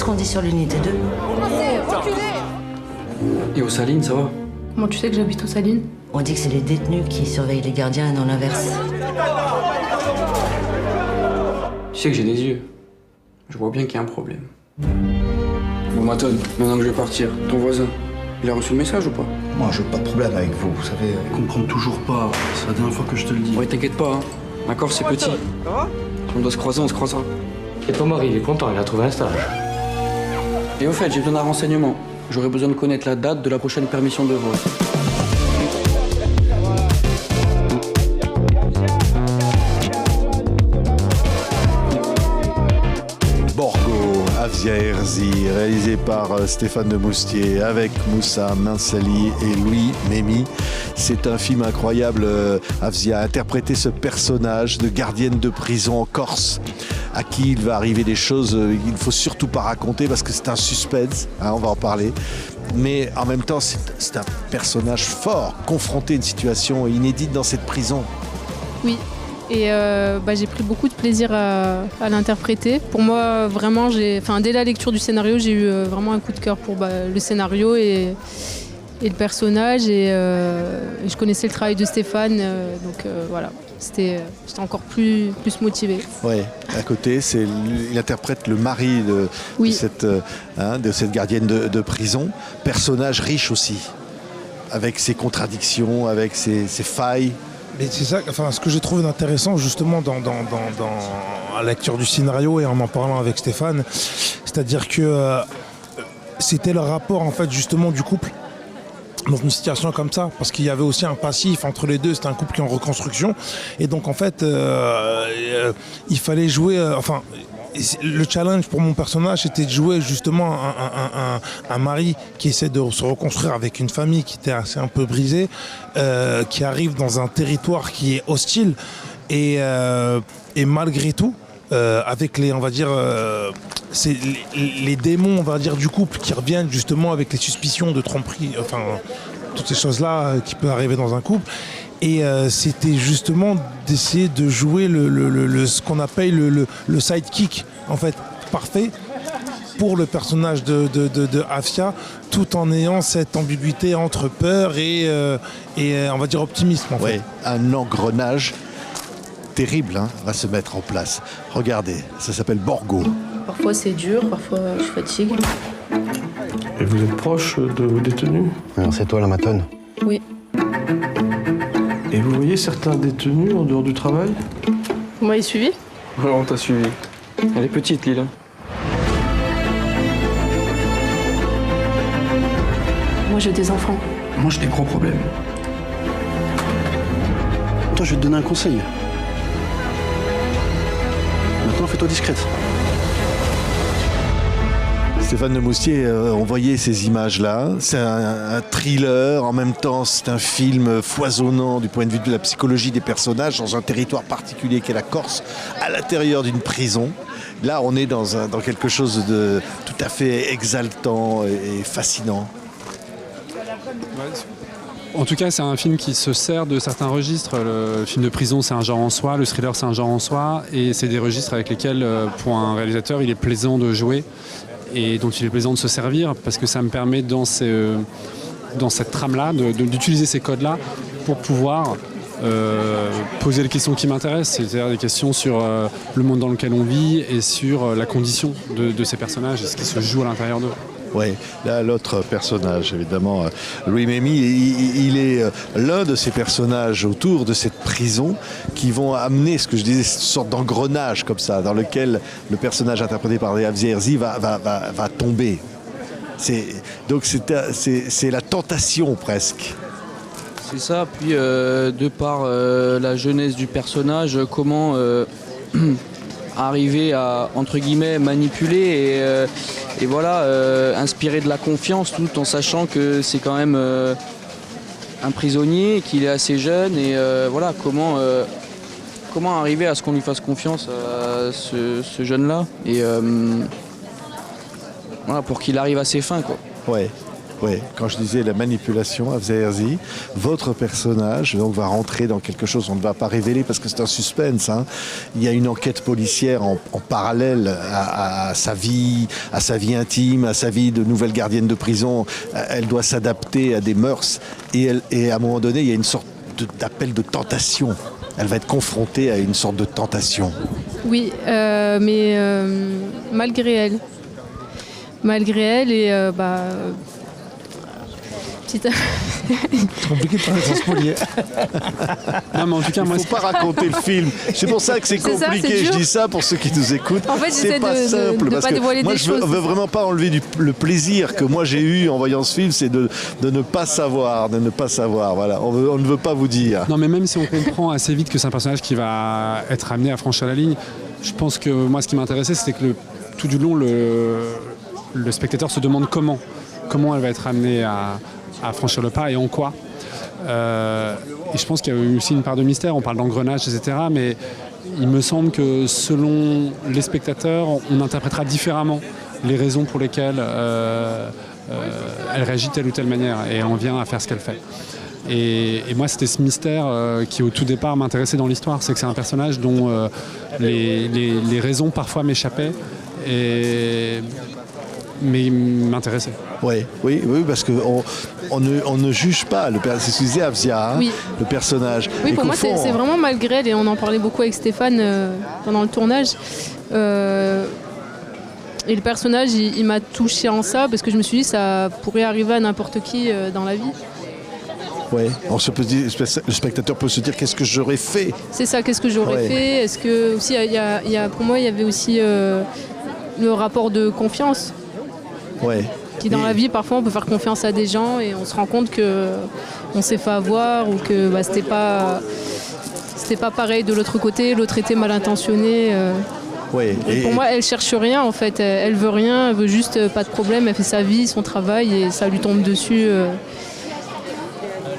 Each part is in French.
ce qu'on dit sur l'unité 2. Et aux Salines, ça va? Comment tu sais que j'habite aux Salines? On dit que c'est les détenus qui surveillent les gardiens et non l'inverse. Tu sais que j'ai des yeux. Je vois bien qu'il y a un problème. Bon, Maton, maintenant que je vais partir, ton voisin, il a reçu le message ou pas? Moi, je veux pas de problème avec vous, vous savez. Je comprends toujours pas. C'est la dernière fois que je te le dis. Ouais, t'inquiète pas, hein. D'accord, c'est petit. Ça va? Si on doit se croiser, on se croisera. Et ton mari, il est content, il a trouvé un stage. Et au fait, j'ai besoin d'un renseignement. J'aurais besoin de connaître la date de la prochaine permission de vol. Borgo, Afzia Herzi, réalisé par Stéphane de Moustier, avec Moussa Minsali et Louis Mémy. C'est un film incroyable. Afzia a interprété ce personnage de gardienne de prison en Corse, à qui il va arriver des choses qu'il ne faut surtout pas raconter parce que c'est un suspense, hein, on va en parler. Mais en même temps, c'est un personnage fort, confronté à une situation inédite dans cette prison. Oui. Et j'ai pris beaucoup de plaisir à l'interpréter. Pour moi, vraiment, dès la lecture du scénario, j'ai eu vraiment un coup de cœur pour le scénario et le personnage. Et je connaissais le travail de Stéphane, donc voilà. J'étais encore plus motivée. Oui, à côté, il interprète le mari de cette gardienne de prison. Personnage riche aussi, avec ses contradictions, avec ses failles. Mais c'est ça, ce que j'ai trouvé intéressant justement dans la lecture du scénario et en parlant avec Stéphane, c'est-à-dire que c'était le rapport en fait justement du couple dans une situation comme ça, parce qu'il y avait aussi un passif entre les deux, c'était un couple qui est en reconstruction, et donc en fait il fallait jouer, le challenge pour mon personnage c'était de jouer justement un mari qui essaie de se reconstruire avec une famille qui était assez un peu brisée, qui arrive dans un territoire qui est hostile, et malgré tout, avec les, on va dire, c'est les démons, on va dire, du couple qui reviennent justement avec les suspicions de tromperie, toutes ces choses-là qui peuvent arriver dans un couple. Et c'était justement d'essayer de jouer ce qu'on appelle le sidekick, en fait, parfait pour le personnage de Afia, tout en ayant cette ambiguïté entre peur et on va dire optimisme, en fait. Un engrenage terrible va se mettre en place. Regardez, ça s'appelle Borgo. Parfois c'est dur, parfois je fatigue. Et vous êtes proche de vos détenus? Alors c'est toi la matonne? Oui. Et vous voyez certains détenus en dehors du travail? Vous m'avez suivi? Ouais, on t'a suivi. Elle est petite, Lila. Moi j'ai des enfants. Moi, j'ai des gros problèmes. Toi, je vais te donner un conseil. Maintenant, fais-toi discrète. Stéphane de Moustier, on voyait ces images-là. C'est un thriller, en même temps c'est un film foisonnant du point de vue de la psychologie des personnages dans un territoire particulier qu'est la Corse, à l'intérieur d'une prison. Là, on est dans quelque chose de tout à fait exaltant et fascinant. En tout cas, c'est un film qui se sert de certains registres. Le film de prison, c'est un genre en soi. Le thriller, c'est un genre en soi. Et c'est des registres avec lesquels, pour un réalisateur, il est plaisant de jouer et dont il est plaisant de se servir, parce que ça me permet, dans cette trame-là, d'utiliser ces codes-là pour pouvoir poser les questions qui m'intéressent, c'est-à-dire des questions sur le monde dans lequel on vit et sur la condition de ces personnages et ce qui se joue à l'intérieur d'eux. Oui, là, l'autre personnage, évidemment, Louis Mémy, il est l'un de ces personnages autour de cette prison qui vont amener, ce que je disais, cette sorte d'engrenage comme ça, dans lequel le personnage interprété par Afzia Herzi va tomber. Donc c'est la tentation presque. C'est ça, puis de par la jeunesse du personnage, comment arriver à, entre guillemets, manipuler et voilà, inspirer de la confiance, tout en sachant que c'est quand même un prisonnier, qu'il est assez jeune, et voilà, comment arriver à ce qu'on lui fasse confiance à ce jeune-là, et voilà, pour qu'il arrive à ses fins, quoi. Ouais. Ouais, quand je disais la manipulation, Afzia Herzi, votre personnage donc, va rentrer dans quelque chose, on ne va pas révéler parce que c'est un suspense. Hein. Il y a une enquête policière en parallèle à sa vie intime, à sa vie de nouvelle gardienne de prison. Elle doit s'adapter à des mœurs et à un moment donné, il y a une sorte d'appel de tentation. Elle va être confrontée à une sorte de tentation. Oui, mais malgré elle. Malgré elle et petite... C'est compliqué de parler sans spoiler. Non, mais en tout cas, Il ne faut pas raconter le film. C'est pour ça que c'est compliqué. Je dis ça pour ceux qui nous écoutent. En fait, c'est pas simple. de parce pas que dévoiler moi, des je ne choses. veux vraiment pas enlever le plaisir que moi j'ai eu en voyant ce film, c'est de ne pas savoir, Voilà, on ne veut pas vous dire. Non, mais même si on comprend assez vite que c'est un personnage qui va être amené à franchir la ligne, je pense que moi, ce qui m'intéressait, c'était que tout du long, le spectateur se demande comment elle va être amenée à franchir le pas et en quoi. Et je pense qu'il y a aussi une part de mystère, on parle d'engrenage, etc. Mais il me semble que selon les spectateurs, on interprétera différemment les raisons pour lesquelles elle réagit de telle ou telle manière et en vient à faire ce qu'elle fait. Et moi, c'était ce mystère qui, au tout départ, m'intéressait dans l'histoire. C'est que c'est un personnage dont les raisons parfois m'échappaient, mais m'intéressaient. Oui, parce qu'on ne juge pas. C'est ce que disait Afzia, hein, Oui. le personnage. Oui, Et pour qu'au moi, fond, c'est vraiment malgré elle, et on en parlait beaucoup avec Stéphane pendant le tournage. Et le personnage, il m'a touché en ça, parce que je me suis dit ça pourrait arriver à n'importe qui dans la vie. Ouais. Le spectateur peut se dire qu'est-ce que j'aurais fait. C'est ça, qu'est-ce que j'aurais fait. Est-ce que aussi, pour moi, il y avait aussi le rapport de confiance. Ouais. Qui dans la vie, parfois, on peut faire confiance à des gens et on se rend compte qu'on s'est fait avoir ou que c'était pas pareil de l'autre côté, l'autre était mal intentionné. Ouais. Et pour moi, elle cherche rien en fait, elle veut rien, elle veut juste pas de problème, elle fait sa vie, son travail et ça lui tombe dessus.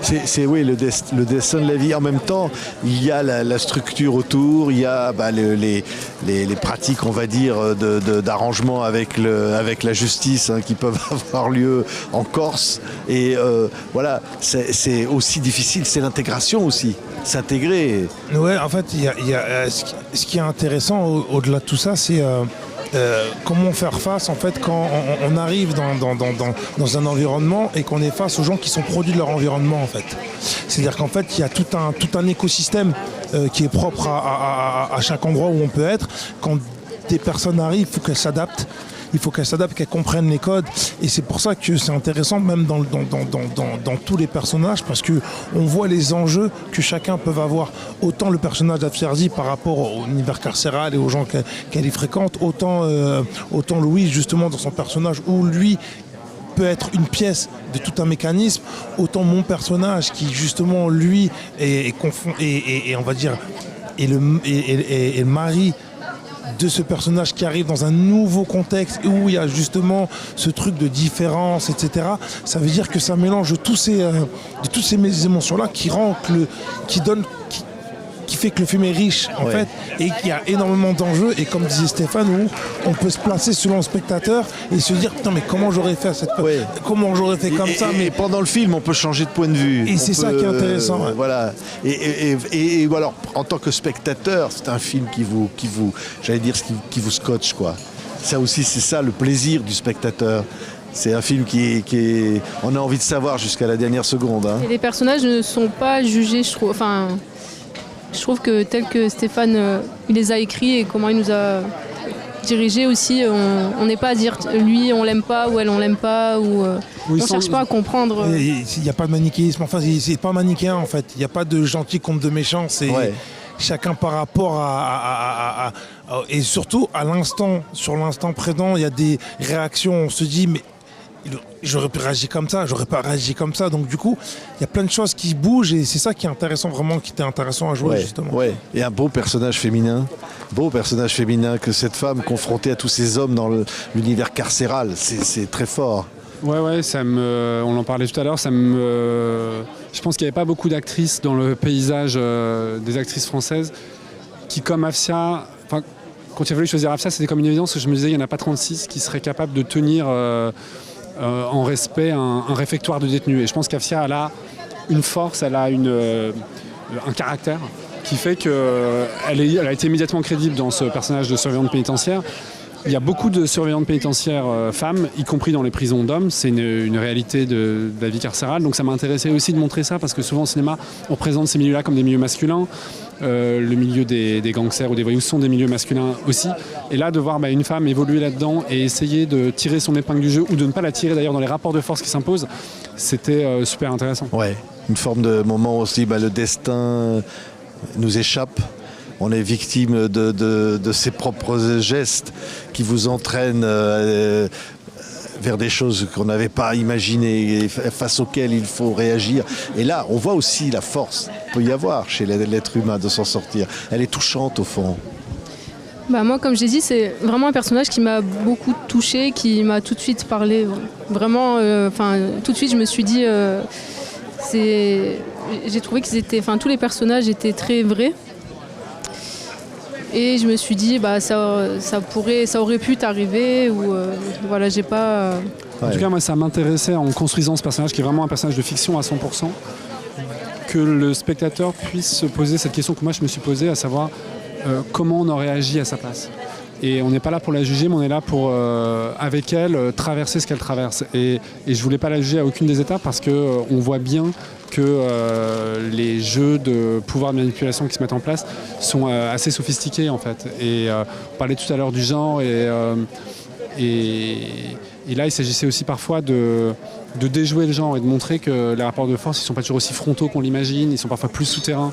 C'est le destin de la vie. En même temps, il y a la structure autour, il y a les pratiques, on va dire, d'arrangement avec la justice hein, qui peuvent avoir lieu en Corse. Et voilà, c'est aussi difficile, c'est l'intégration aussi, s'intégrer. Ouais, en fait, il y a ce qui est intéressant au-delà de tout ça, c'est comment faire face en fait quand on arrive dans un environnement et qu'on est face aux gens qui sont produits de leur environnement en fait. C'est-à-dire qu'en fait il y a tout un écosystème qui est propre à chaque endroit où on peut être. Quand des personnes arrivent, il faut qu'elles s'adaptent. Il faut qu'elles s'adaptent, qu'elles comprennent les codes. Et c'est pour ça que c'est intéressant même dans tous les personnages parce qu'on voit les enjeux que chacun peut avoir. Autant le personnage d'Afzia Herzi par rapport au univers carcéral et aux gens qu'elle y fréquente, autant Louis justement dans son personnage où lui peut être une pièce de tout un mécanisme, autant mon personnage qui justement lui est on va dire est le mari de ce personnage qui arrive dans un nouveau contexte où il y a justement ce truc de différence, etc. Ça veut dire que ça mélange de toutes ces émotions-là qui fait que le film est riche en fait et qu'il y a énormément d'enjeux et comme disait Stéphane où on peut se placer selon le spectateur et se dire putain mais comment j'aurais fait comment j'aurais fait comme ça mais pendant le film on peut changer de point de vue et c'est ça qui est intéressant voilà et alors en tant que spectateur c'est un film qui vous j'allais dire qui vous scotche quoi. Ça aussi c'est ça le plaisir du spectateur. C'est un film qui est on a envie de savoir jusqu'à la dernière seconde hein. Et les personnages ne sont pas jugés, je trouve. Enfin, je trouve que tel que Stéphane il les a écrits et comment il nous a dirigés aussi, on n'est pas à dire lui on l'aime pas ou elle on l'aime pas ou on cherche pas à comprendre. Il n'y a pas de manichéisme, enfin c'est pas manichéen en fait, il n'y a pas de gentil contre de méchant, c'est chacun par rapport à et surtout à sur l'instant présent, il y a des réactions, on se dit mais j'aurais pu réagir comme ça, j'aurais pas réagi comme ça. Donc du coup, il y a plein de choses qui bougent et c'est ça qui est intéressant vraiment, qui était intéressant à jouer justement. Et un beau personnage féminin que cette femme confrontée à tous ces hommes dans l'univers carcéral, c'est très fort. Ouais, on en parlait tout à l'heure, je pense qu'il n'y avait pas beaucoup d'actrices dans le paysage des actrices françaises qui, comme Afzia, quand il a fallu choisir Afzia, c'était comme une évidence, que je me disais, il n'y en a pas 36 qui seraient capables de tenir en respect un réfectoire de détenus. Et je pense qu'Afsia, elle a une force, elle a un caractère qui fait qu'elle a été immédiatement crédible dans ce personnage de surveillante pénitentiaire. Il y a beaucoup de surveillantes pénitentiaires femmes, y compris dans les prisons d'hommes. C'est une réalité de la vie carcérale. Donc ça m'a intéressé aussi de montrer ça, parce que souvent au cinéma, on présente ces milieux-là comme des milieux masculins. Le milieu des gangsters ou des voyous sont des milieux masculins aussi. Et là, de voir une femme évoluer là-dedans et essayer de tirer son épingle du jeu, ou de ne pas la tirer d'ailleurs dans les rapports de force qui s'imposent, c'était super intéressant. Ouais, une forme de moment aussi, le destin nous échappe. On est victime de ses propres gestes qui vous entraînent vers des choses qu'on n'avait pas imaginées et face auxquelles il faut réagir. Et là, on voit aussi la force qu'il peut y avoir chez l'être humain de s'en sortir. Elle est touchante au fond. Moi, comme j'ai dit, c'est vraiment un personnage qui m'a beaucoup touchée, qui m'a tout de suite parlé. Vraiment, tout de suite, je me suis dit, j'ai trouvé que tous les personnages étaient très vrais. Et je me suis dit, ça aurait pu t'arriver, ou voilà, j'ai pas... En tout cas, moi, ça m'intéressait en construisant ce personnage, qui est vraiment un personnage de fiction à 100%, que le spectateur puisse se poser cette question que moi je me suis posée, à savoir comment on aurait agi à sa place. Et on n'est pas là pour la juger, mais on est là pour, avec elle, traverser ce qu'elle traverse. Et je voulais pas la juger à aucune des étapes, parce qu'on voit bien que les jeux de pouvoir de manipulation qui se mettent en place sont assez sophistiqués en fait. Et on parlait tout à l'heure du genre, et là il s'agissait aussi parfois de déjouer le genre et de montrer que les rapports de force, ils sont pas toujours aussi frontaux qu'on l'imagine, ils sont parfois plus souterrains,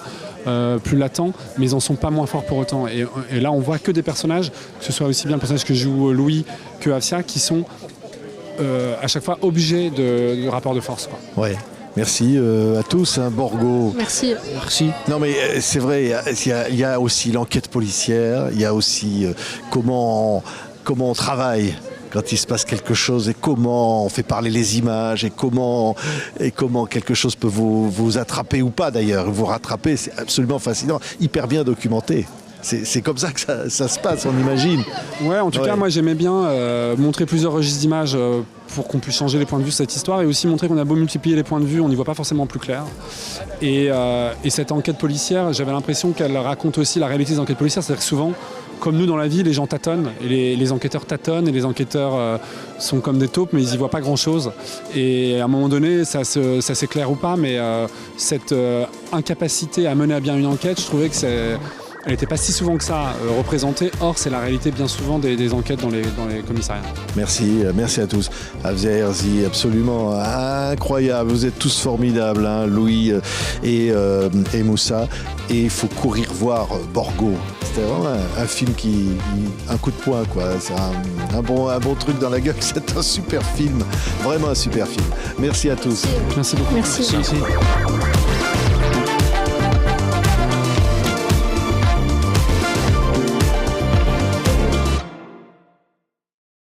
plus latents, mais ils en sont pas moins forts pour autant. Et là on voit que des personnages, que ce soit aussi bien le personnage que joue Louis que Afsia, qui sont à chaque fois objets de rapports de force, quoi. Ouais. Merci à tous, Borgo. Merci. Non mais c'est vrai, il y a aussi l'enquête policière, il y a aussi comment on travaille quand il se passe quelque chose, et comment on fait parler les images, et comment quelque chose peut vous attraper ou pas d'ailleurs, vous rattraper. C'est absolument fascinant, hyper bien documenté. C'est comme ça que ça se passe, on imagine. Ouais, en tout cas, moi j'aimais bien montrer plusieurs registres d'images pour qu'on puisse changer les points de vue de cette histoire, et aussi montrer qu'on a beau multiplier les points de vue, on n'y voit pas forcément plus clair. Et cette enquête policière, j'avais l'impression qu'elle raconte aussi la réalité des enquêtes policières, c'est-à-dire que souvent, comme nous dans la vie, les gens tâtonnent, et les enquêteurs tâtonnent, et les enquêteurs sont comme des taupes, mais ils n'y voient pas grand-chose. Et à un moment donné, ça s'éclaire ou pas, mais cette incapacité à mener à bien une enquête, je trouvais que elle n'était pas si souvent que ça représentée. Or, c'est la réalité bien souvent des enquêtes dans les commissariats. Merci à tous. Afsia Herzi, absolument incroyable. Vous êtes tous formidables, hein, Louis et Moussa. Et il faut courir voir Borgo. C'était vraiment un film un coup de poing, quoi. C'est un bon truc dans la gueule. C'est un super film, vraiment un super film. Merci à tous. Merci beaucoup. Merci.